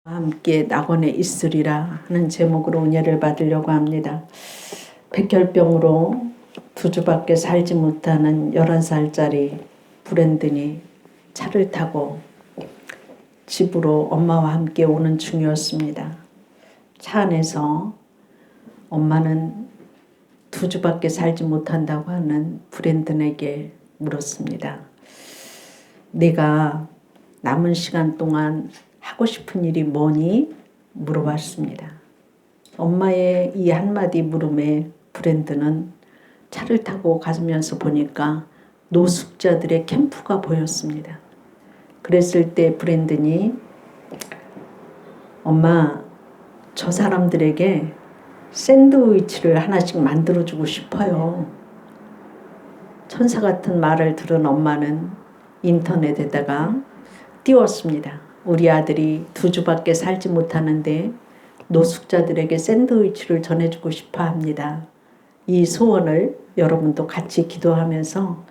함께 낙원에 있으리라 하는 제목으로 은혜를 받으려고 합니다. 백혈병으로 두 주밖에 살지 못하는 11살짜리 브랜든이 차를 타고 집으로 엄마와 함께 오는 중이었습니다. 차 안에서 엄마는 두 주밖에 살지 못한다고 하는 브랜든에게 물었습니다. 내가 남은 시간 동안 하고 싶은 일이 뭐니? 물어봤습니다. 엄마의 이 한마디 물음에 브랜든은 차를 타고 가면서 보니까 노숙자들의 캠프가 보였습니다. 그랬을 때 브랜든이 엄마, 저 사람들에게 샌드위치를 하나씩 만들어주고 싶어요. 천사 같은 말을 들은 엄마는 인터넷에다가 띄웠습니다. 우리 아들이 두 주밖에 살지 못하는데 노숙자들에게 샌드위치를 전해주고 싶어 합니다. 이 소원을 여러분도 같이 기도하면서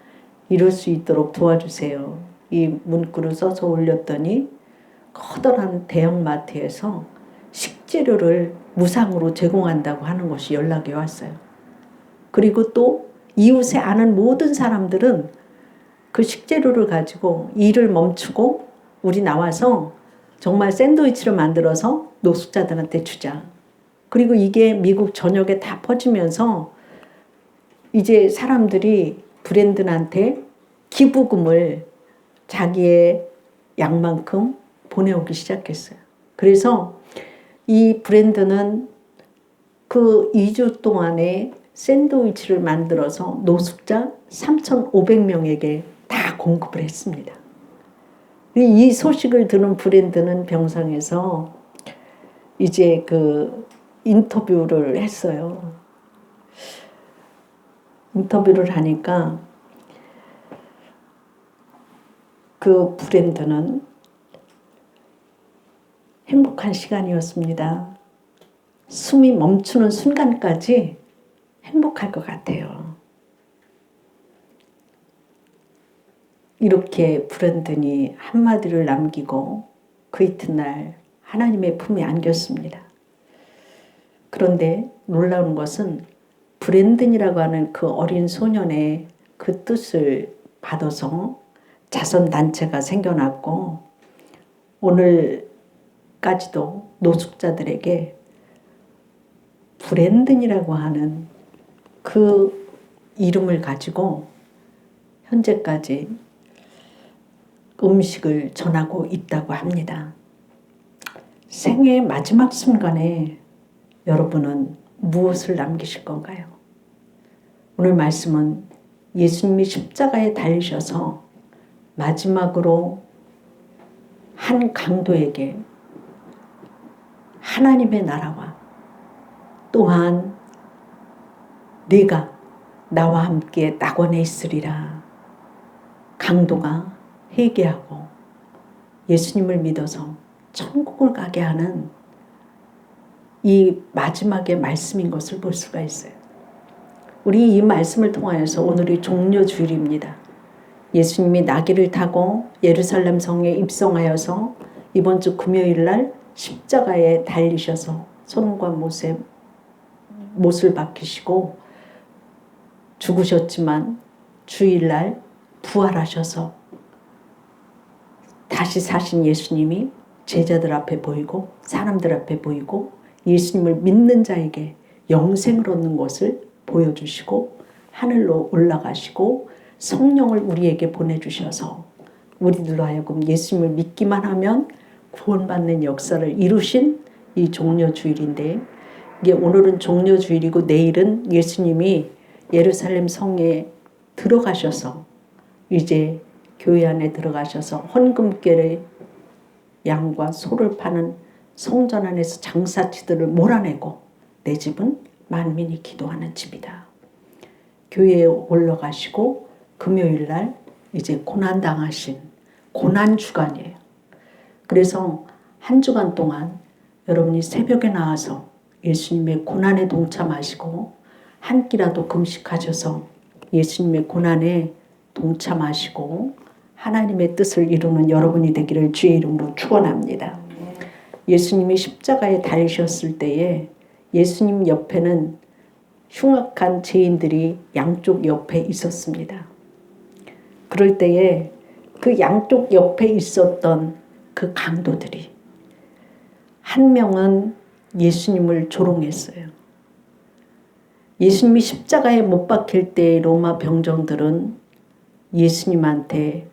이룰 수 있도록 도와주세요. 이 문구를 써서 올렸더니 커다란 대형마트에서 식재료를 무상으로 제공한다고 하는 것이 연락이 왔어요. 그리고 또 이웃에 아는 모든 사람들은 그 식재료를 가지고 일을 멈추고 우리 나와서 정말 샌드위치를 만들어서 노숙자들한테 주자. 그리고 이게 미국 전역에 다 퍼지면서 이제 사람들이 브랜든한테 기부금을 자기의 양만큼 보내오기 시작했어요. 그래서 이 브랜든은 그 2주 동안에 샌드위치를 만들어서 노숙자 3,500명에게 다 공급을 했습니다. 이 소식을 들은 브랜든은 병상에서 이제 그 인터뷰를 했어요. 인터뷰를 하니까 그 브랜든은 행복한 시간이었습니다. 숨이 멈추는 순간까지 행복할 것 같아요. 이렇게 브랜든이 한마디를 남기고 그 이튿날 하나님의 품에 안겼습니다. 그런데 놀라운 것은 브랜든이라고 하는 그 어린 소년의 그 뜻을 받아서 자선단체가 생겨났고 오늘까지도 노숙자들에게 브랜든이라고 하는 그 이름을 가지고 현재까지 음식을 전하고 있다고 합니다. 생애의 마지막 순간에 여러분은 무엇을 남기실 건가요? 오늘 말씀은 예수님이 십자가에 달리셔서 마지막으로 한 강도에게 하나님의 나라와 또한 네가 나와 함께 낙원에 있으리라. 강도가 회개하고 예수님을 믿어서 천국을 가게 하는 이 마지막의 말씀인 것을 볼 수가 있어요. 우리 이 말씀을 통하여서 오늘이 종려주일입니다. 예수님이 나귀를 타고 예루살렘 성에 입성하여서 이번 주 금요일 날 십자가에 달리셔서 손과 못을 박히시고 죽으셨지만 주일날 부활하셔서 다시 사신 예수님이 제자들 앞에 보이고 사람들 앞에 보이고 예수님을 믿는 자에게 영생을 얻는 것을 보여주시고 하늘로 올라가시고 성령을 우리에게 보내주셔서 우리들로 하여금 예수님을 믿기만 하면 구원받는 역사를 이루신 이 종려주일인데 이게 오늘은 종려주일이고 내일은 예수님이 예루살렘 성에 들어가셔서 이제 교회 안에 들어가셔서 헌금결에 양과 소를 파는 성전 안에서 장사치들을 몰아내고 내 집은 만민이 기도하는 집이다. 교회에 올라가시고 금요일 날 이제 고난당하신 고난주간이에요. 그래서 한 주간 동안 여러분이 새벽에 나와서 예수님의 고난에 동참하시고 한 끼라도 금식하셔서 예수님의 고난에 동참하시고 하나님의 뜻을 이루는 여러분이 되기를 주의 이름으로 축원합니다. 예수님이 십자가에 달리셨을 때에 예수님 옆에는 흉악한 죄인들이 양쪽 옆에 있었습니다. 그럴 때에 그 양쪽 옆에 있었던 그 강도들이 한 명은 예수님을 조롱했어요. 예수님이 십자가에 못 박힐 때 로마 병정들은 예수님한테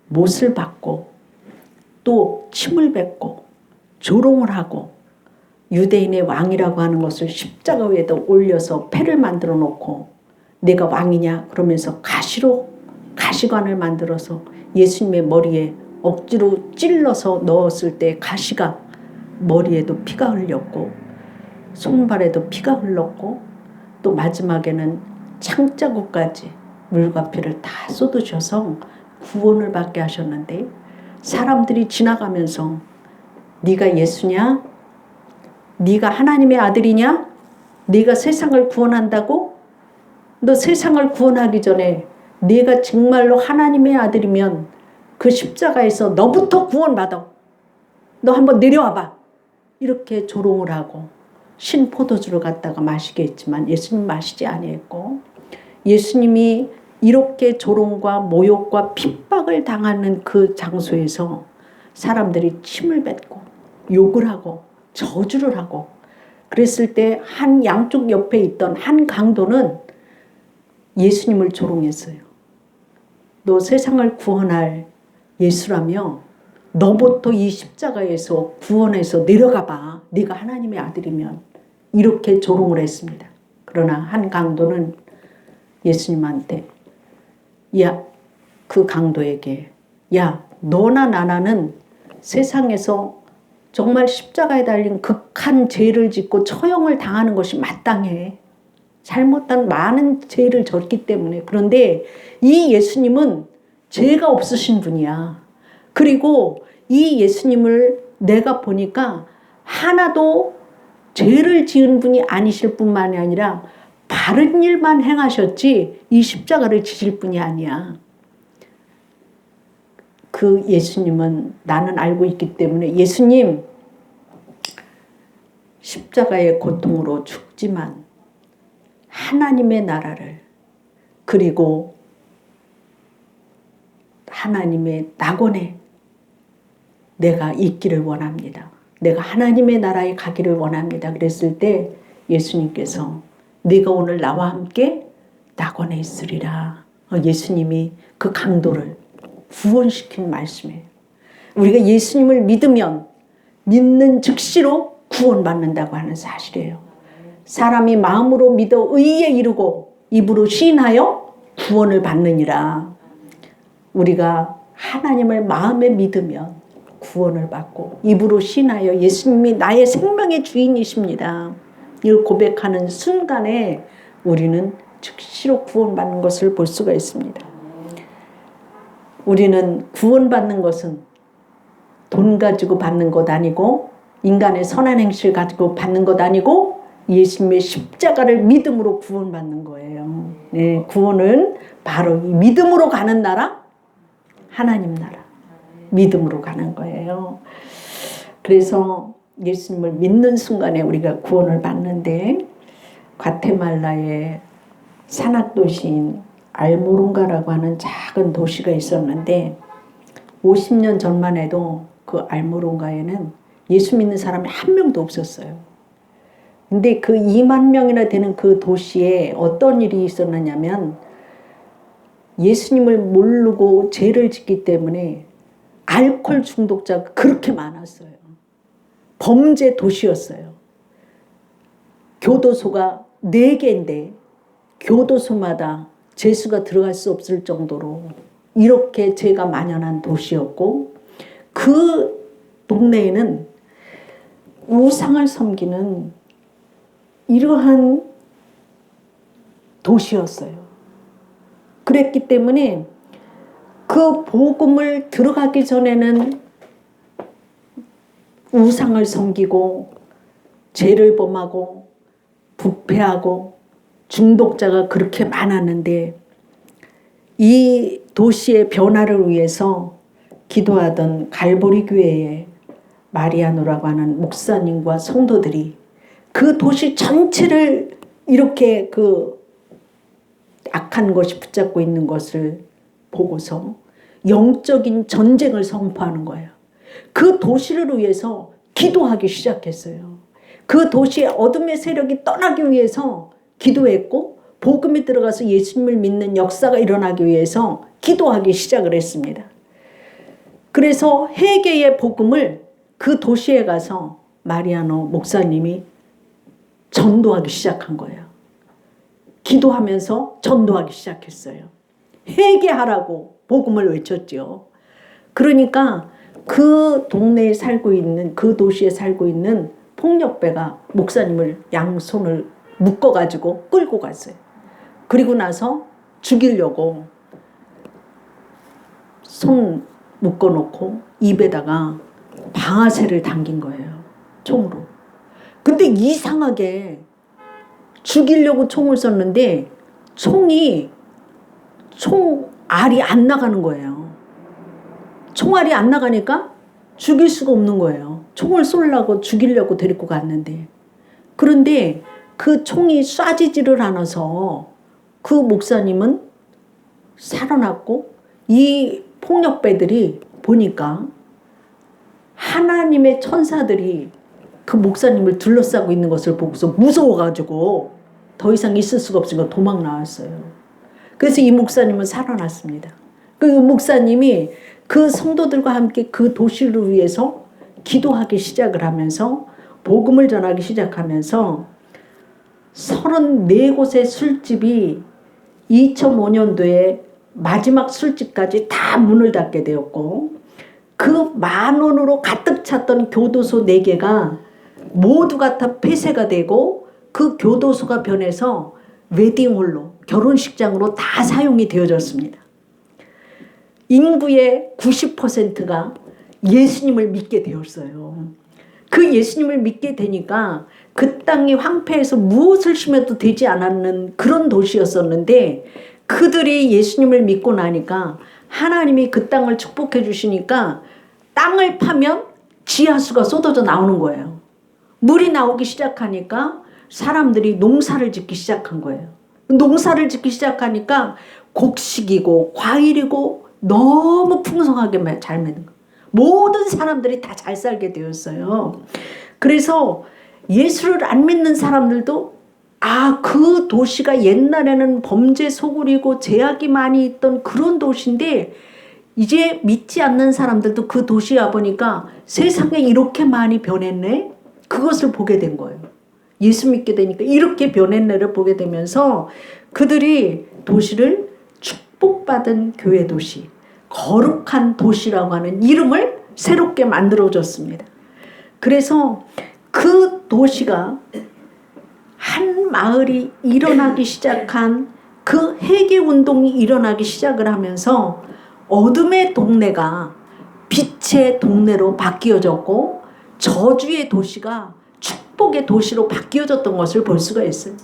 못을 받고 또 침을 뱉고 조롱을 하고 유대인의 왕이라고 하는 것을 십자가 위에다 올려서 패를 만들어 놓고 내가 왕이냐 그러면서 가시관을 만들어서 예수님의 머리에 억지로 찔러서 넣었을 때 가시가 머리에도 피가 흘렸고 손발에도 피가 흘렀고 또 마지막에는 창자국까지 물과 피를 다 쏟으셔서 구원을 받게 하셨는데 사람들이 지나가면서 네가 예수냐? 네가 하나님의 아들이냐? 네가 세상을 구원한다고? 너 세상을 구원하기 전에 네가 정말로 하나님의 아들이면 그 십자가에서 너부터 구원받아. 너 한번 내려와봐. 이렇게 조롱을 하고 신포도주를 갖다가 마시게 했지만 예수님 마시지 아니했고 예수님이 이렇게 조롱과 모욕과 핍박을 당하는 그 장소에서 사람들이 침을 뱉고 욕을 하고 저주를 하고 그랬을 때 한 양쪽 옆에 있던 한 강도는 예수님을 조롱했어요. 너 세상을 구원할 예수라며 너부터 이 십자가에서 구원해서 내려가봐. 네가 하나님의 아들이면. 이렇게 조롱을 했습니다. 그러나 한 강도는 예수님한테 그 강도에게 너나 나나는 세상에서 정말 십자가에 달린 극한 죄를 짓고 처형을 당하는 것이 마땅해. 잘못한 많은 죄를 졌기 때문에. 그런데 이 예수님은 죄가 없으신 분이야. 그리고 이 예수님을 내가 보니까 하나도 죄를 지은 분이 아니실 뿐만이 아니라 바른 일만 행하셨지 이 십자가를 지실 분이 아니야. 그 예수님은 나는 알고 있기 때문에 예수님 십자가의 고통으로 죽지만 하나님의 나라를 그리고 하나님의 낙원에 내가 있기를 원합니다. 내가 하나님의 나라에 가기를 원합니다. 그랬을 때 예수님께서 네가 오늘 나와 함께 낙원에 있으리라. 예수님이 그 강도를 구원시킨 말씀이에요. 우리가 예수님을 믿으면 믿는 즉시로 구원받는다고 하는 사실이에요. 사람이 마음으로 믿어 의에 이르고 입으로 시인하여 구원을 받느니라. 우리가 하나님을 마음에 믿으면 구원을 받고 입으로 시인하여 예수님이 나의 생명의 주인이십니다. 이걸 고백하는 순간에 우리는 즉시로 구원받는 것을 볼 수가 있습니다. 우리는 구원받는 것은 돈 가지고 받는 것 아니고 인간의 선한 행실 가지고 받는 것 아니고 예수님의 십자가를 믿음으로 구원받는 거예요. 네, 구원은 바로 이 믿음으로 가는 나라, 하나님 나라, 믿음으로 가는 거예요. 그래서 예수님을 믿는 순간에 우리가 구원을 받는데 과테말라의 산악도시인 알모룬가라고 하는 작은 도시가 있었는데 50년 전만 해도 그 알모룬가에는 예수 믿는 사람이 한 명도 없었어요. 근데 그 2만 명이나 되는 그 도시에 어떤 일이 있었느냐면 예수님을 모르고 죄를 짓기 때문에 알코올 중독자가 그렇게 많았어요. 범죄 도시였어요. 교도소가 4개인데 교도소마다 죄수가 들어갈 수 없을 정도로 이렇게 죄가 만연한 도시였고 그 동네에는 우상을 섬기는 이러한 도시였어요. 그랬기 때문에 그 복음을 들어가기 전에는 우상을 섬기고 죄를 범하고 부패하고 중독자가 그렇게 많았는데 이 도시의 변화를 위해서 기도하던 갈보리 교회에 마리아노라고 하는 목사님과 성도들이 그 도시 전체를 이렇게 그 악한 것이 붙잡고 있는 것을 보고서 영적인 전쟁을 선포하는 거예요. 그 도시를 위해서 기도하기 시작했어요. 그 도시의 어둠의 세력이 떠나기 위해서 기도했고 복음이 들어가서 예수님을 믿는 역사가 일어나기 위해서 기도하기 시작을 했습니다. 그래서 회개의 복음을 그 도시에 가서 마리아노 목사님이 전도하기 시작한 거예요. 기도하면서 전도하기 시작했어요. 회개하라고 복음을 외쳤죠. 그러니까 그 동네에 살고 있는, 그 도시에 살고 있는 폭력배가 목사님을 양손을 묶어가지고 끌고 갔어요. 그리고 나서 죽이려고 손 묶어놓고 입에다가 방아쇠를 당긴 거예요. 총으로. 근데 이상하게 죽이려고 총을 쐈는데 총알이 안 나가는 거예요. 총알이 안 나가니까 죽일 수가 없는 거예요. 총을 쏘려고 죽이려고 데리고 갔는데. 그런데 그 총이 쏴지지를 않아서 그 목사님은 살아났고 이 폭력배들이 보니까 하나님의 천사들이 그 목사님을 둘러싸고 있는 것을 보고서 무서워가지고 더 이상 있을 수가 없으니까 도망 나왔어요. 그래서 이 목사님은 살아났습니다. 그 목사님이 그 성도들과 함께 그 도시를 위해서 기도하기 시작을 하면서 복음을 전하기 시작하면서 34곳의 술집이 2005년도에 마지막 술집까지 다 문을 닫게 되었고 그 10,000원으로 가득 찼던 교도소 4개가 모두가 다 폐쇄가 되고 그 교도소가 변해서 웨딩홀로 결혼식장으로 다 사용이 되어졌습니다. 인구의 90%가 예수님을 믿게 되었어요. 그 예수님을 믿게 되니까 그 땅이 황폐해서 무엇을 심어도 되지 않았는 그런 도시였었는데 그들이 예수님을 믿고 나니까 하나님이 그 땅을 축복해 주시니까 땅을 파면 지하수가 쏟아져 나오는 거예요. 물이 나오기 시작하니까 사람들이 농사를 짓기 시작한 거예요. 농사를 짓기 시작하니까 곡식이고 과일이고 너무 풍성하게 잘 맺는 거예요. 모든 사람들이 다 잘 살게 되었어요. 그래서 예수를 안 믿는 사람들도 그 도시가 옛날에는 범죄 소굴이고 죄악이 많이 있던 그런 도시인데 이제 믿지 않는 사람들도 그 도시에 와보니까 세상에 이렇게 많이 변했네? 그것을 보게 된 거예요. 예수 믿게 되니까 이렇게 변했네를 보게 되면서 그들이 도시를 축복받은 교회 도시, 거룩한 도시라고 하는 이름을 새롭게 만들어줬습니다. 그래서 그 도시가 한 마을이 일어나기 시작한 그 회개운동이 일어나기 시작을 하면서 어둠의 동네가 빛의 동네로 바뀌어졌고 저주의 도시가 축복의 도시로 바뀌어졌던 것을 볼 수가 있어요.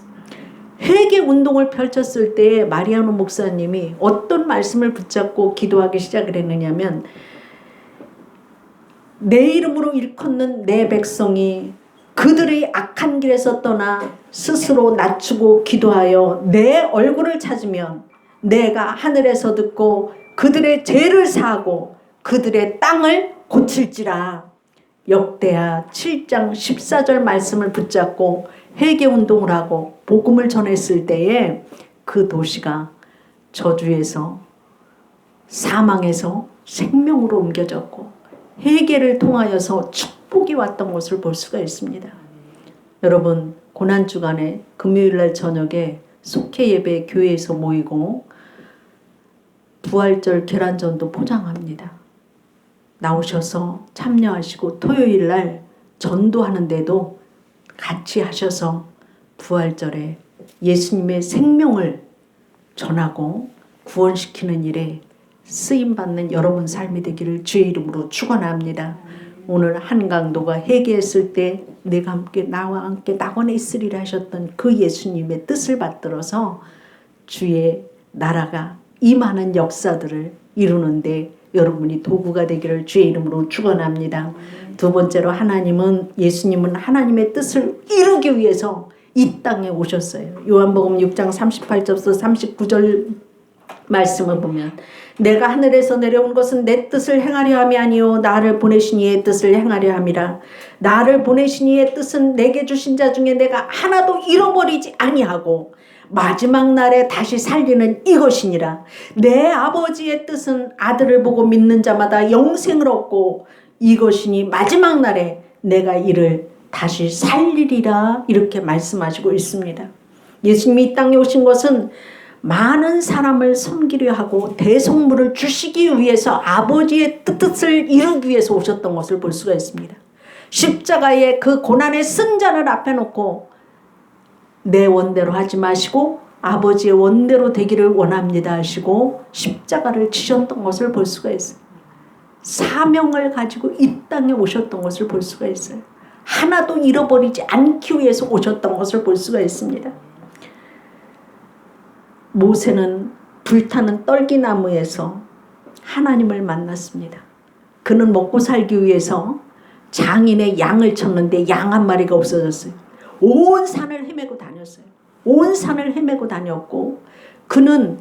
회개운동을 펼쳤을 때 마리아노 목사님이 어떤 말씀을 붙잡고 기도하기 시작을 했느냐면 내 이름으로 일컫는 내 백성이 그들의 악한 길에서 떠나 스스로 낮추고 기도하여 내 얼굴을 찾으면 내가 하늘에서 듣고 그들의 죄를 사하고 그들의 땅을 고칠지라. 역대하 7장 14절 말씀을 붙잡고 회개운동을 하고 복음을 전했을 때에 그 도시가 저주에서 사망에서 생명으로 옮겨졌고 회개를 통하여서 축복이 왔던 것을 볼 수가 있습니다. 여러분 고난주간에 금요일날 저녁에 속회 예배 교회에서 모이고 부활절 계란전도 포장합니다. 나오셔서 참여하시고 토요일날 전도하는데도 같이 하셔서 부활절에 예수님의 생명을 전하고 구원시키는 일에 쓰임받는 여러분 삶이 되기를 주의 이름으로 축원합니다. 오늘 한강도가 회개했을 때 내가 함께 나와 함께 낙원에 있으리라 하셨던 그 예수님의 뜻을 받들어서 주의 나라가 임하는 역사들을 이루는데 여러분이 도구가 되기를 주의 이름으로 축원합니다. 두 번째로 예수님은 하나님의 뜻을 이루기 위해서 이 땅에 오셨어요. 요한복음 6장 38절부터 39절 말씀을 보면 내가 하늘에서 내려온 것은 내 뜻을 행하려 함이 아니요 나를 보내신 이의 뜻을 행하려 함이라. 나를 보내신 이의 뜻은 내게 주신 자 중에 내가 하나도 잃어버리지 아니하고 마지막 날에 다시 살리는 이것이니라. 내 아버지의 뜻은 아들을 보고 믿는 자마다 영생을 얻고 이것이니 마지막 날에 내가 이를 다시 살리리라. 이렇게 말씀하시고 있습니다. 예수님이 이 땅에 오신 것은 많은 사람을 섬기려 하고 대속물을 주시기 위해서 아버지의 뜻을 이루기 위해서 오셨던 것을 볼 수가 있습니다. 십자가의 그 고난의 승자를 앞에 놓고 내 원대로 하지 마시고 아버지의 원대로 되기를 원합니다 하시고 십자가를 지셨던 것을 볼 수가 있어요. 사명을 가지고 이 땅에 오셨던 것을 볼 수가 있어요. 하나도 잃어버리지 않기 위해서 오셨던 것을 볼 수가 있습니다. 모세는 불타는 떨기나무에서 하나님을 만났습니다. 그는 먹고 살기 위해서 장인의 양을 쳤는데 양 한 마리가 없어졌어요. 온 산을 헤매고 다녔어요. 온 산을 헤매고 다녔고 그는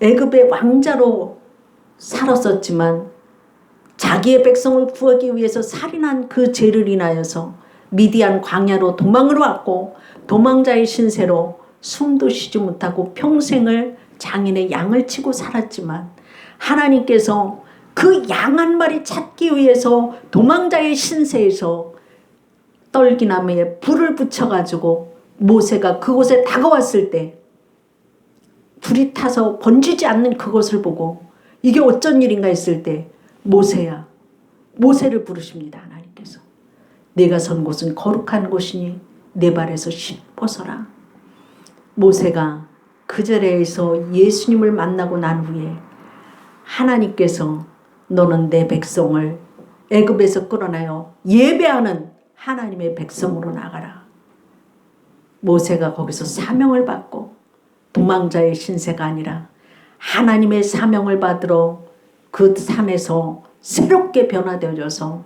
애굽의 왕자로 살았었지만 자기의 백성을 구하기 위해서 살인한 그 죄를 인하여서 미디안 광야로 도망을 왔고 도망자의 신세로 숨도 쉬지 못하고 평생을 장인의 양을 치고 살았지만 하나님께서 그 양 한 마리 찾기 위해서 도망자의 신세에서 떨기나무에 불을 붙여가지고 모세가 그곳에 다가왔을 때 불이 타서 번지지 않는 그것을 보고 이게 어쩐 일인가 했을 때 모세야, 모세를 부르십니다. 하나님께서 네가 선 곳은 거룩한 곳이니 내 발에서 벗어라. 모세가 그 자리에서 예수님을 만나고 난 후에 하나님께서 너는 내 백성을 애굽에서 끌어내어 예배하는 하나님의 백성으로 나가라. 모세가 거기서 사명을 받고 도망자의 신세가 아니라 하나님의 사명을 받으러 그 산에서 새롭게 변화되어져서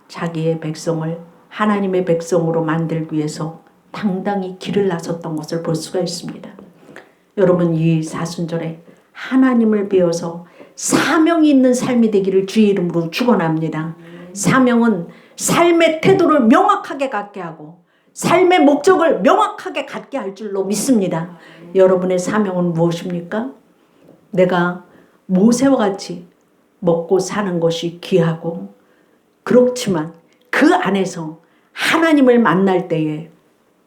자기의 백성을 하나님의 백성으로 만들기 위해서 당당히 길을 나섰던 것을 볼 수가 있습니다. 여러분 이 사순절에 하나님을 배워서 사명이 있는 삶이 되기를 주의 이름으로 축원합니다. 사명은 삶의 태도를 명확하게 갖게 하고 삶의 목적을 명확하게 갖게 할 줄로 믿습니다. 여러분의 사명은 무엇입니까? 내가 모세와 같이 먹고 사는 것이 귀하고 그렇지만 그 안에서 하나님을 만날 때에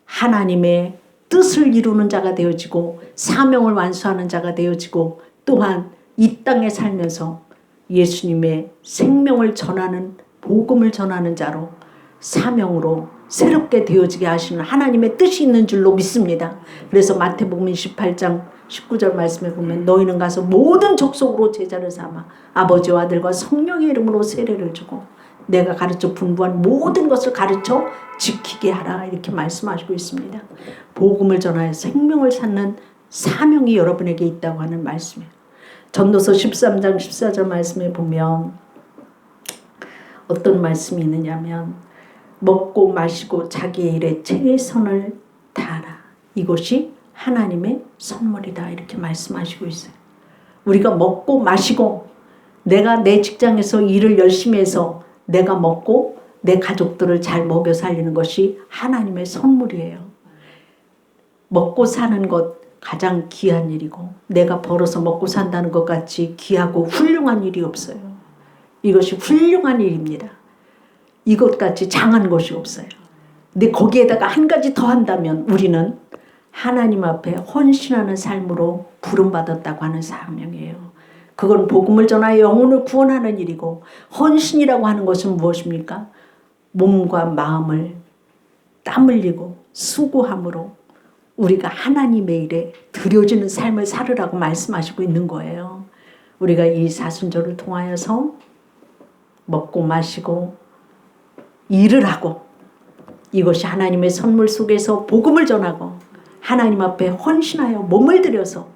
하나님의 뜻을 이루는 자가 되어지고 사명을 완수하는 자가 되어지고 또한 이 땅에 살면서 예수님의 생명을 전하는 복음을 전하는 자로 사명으로 새롭게 되어지게 하시는 하나님의 뜻이 있는 줄로 믿습니다. 그래서 마태복음 28장 19절 말씀에 보면 너희는 가서 모든 족속으로 제자를 삼아 아버지와 아들과 성령의 이름으로 세례를 주고 내가 가르쳐 분부한 모든 것을 가르쳐 지키게 하라 이렇게 말씀하시고 있습니다. 복음을 전하여 생명을 찾는 사명이 여러분에게 있다고 하는 말씀이에요. 전도서 13장 14절 말씀에 보면 어떤 말씀이 있느냐면 먹고 마시고 자기의 일에 최선을 다하라. 이것이 하나님의 선물이다 이렇게 말씀하시고 있어요. 우리가 먹고 마시고 내가 내 직장에서 일을 열심히 해서 내가 먹고 내 가족들을 잘 먹여 살리는 것이 하나님의 선물이에요. 먹고 사는 것 가장 귀한 일이고 내가 벌어서 먹고 산다는 것 같이 귀하고 훌륭한 일이 없어요. 이것이 훌륭한 일입니다. 이것같이 장한 것이 없어요. 근데 거기에다가 한 가지 더 한다면 우리는 하나님 앞에 헌신하는 삶으로 부름받았다고 하는 사명이에요. 그건 복음을 전하여 영혼을 구원하는 일이고 헌신이라고 하는 것은 무엇입니까? 몸과 마음을 땀 흘리고 수고함으로 우리가 하나님의 일에 드려지는 삶을 살으라고 말씀하시고 있는 거예요. 우리가 이 사순절을 통하여서 먹고 마시고 일을 하고 이것이 하나님의 선물 속에서 복음을 전하고 하나님 앞에 헌신하여 몸을 들여서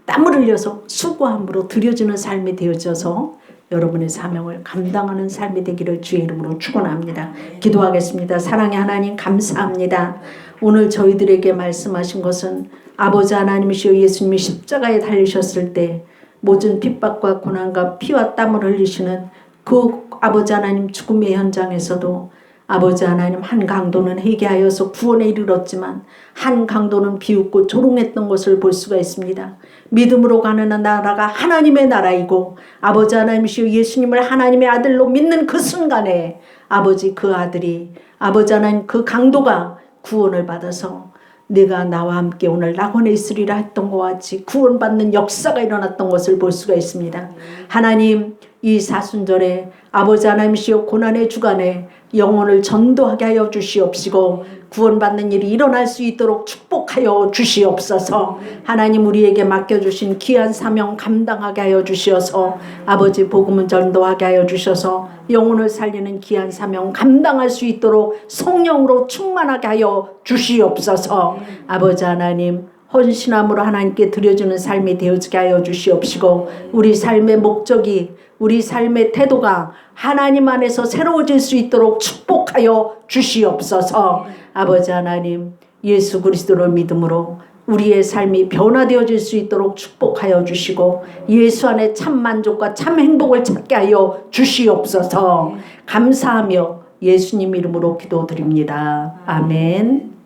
땀을 흘려서 수고함으로 드려지는 삶이 되어져서 여러분의 사명을 감당하는 삶이 되기를 주의 이름으로 축원합니다. 기도하겠습니다. 사랑의 하나님 감사합니다. 오늘 저희들에게 말씀하신 것은 아버지 하나님이시여 예수님이 십자가에 달리셨을 때 모든 핍박과 고난과 피와 땀을 흘리시는 그 아버지 하나님 죽음의 현장에서도 아버지 하나님 한 강도는 회개하여서 구원에 이르렀지만 한 강도는 비웃고 조롱했던 것을 볼 수가 있습니다. 믿음으로 가는 나라가 하나님의 나라이고 아버지 하나님이시여 예수님을 하나님의 아들로 믿는 그 순간에 아버지 그 아들이 아버지 하나님 그 강도가 구원을 받아서 내가 나와 함께 오늘 낙원에 있으리라 했던 것과 같이 구원받는 역사가 일어났던 것을 볼 수가 있습니다. 하나님 이 사순절에 아버지 하나님이시여 고난의 주간에 영혼을 전도하게 하여 주시옵시고 구원받는 일이 일어날 수 있도록 축복하여 주시옵소서. 하나님 우리에게 맡겨주신 귀한 사명 감당하게 하여 주시어서 아버지 복음을 전도하게 하여 주셔서 영혼을 살리는 귀한 사명 감당할 수 있도록 성령으로 충만하게 하여 주시옵소서. 아버지 하나님 헌신함으로 하나님께 드려주는 삶이 되어지게 하여 주시옵시고 우리 삶의 목적이 우리 삶의 태도가 하나님 안에서 새로워질 수 있도록 축복하여 주시옵소서. 아버지 하나님 예수 그리스도를 믿음으로 우리의 삶이 변화되어질 수 있도록 축복하여 주시고 예수 안에 참 만족과 참 행복을 찾게 하여 주시옵소서. 감사하며 예수님 이름으로 기도드립니다. 아멘.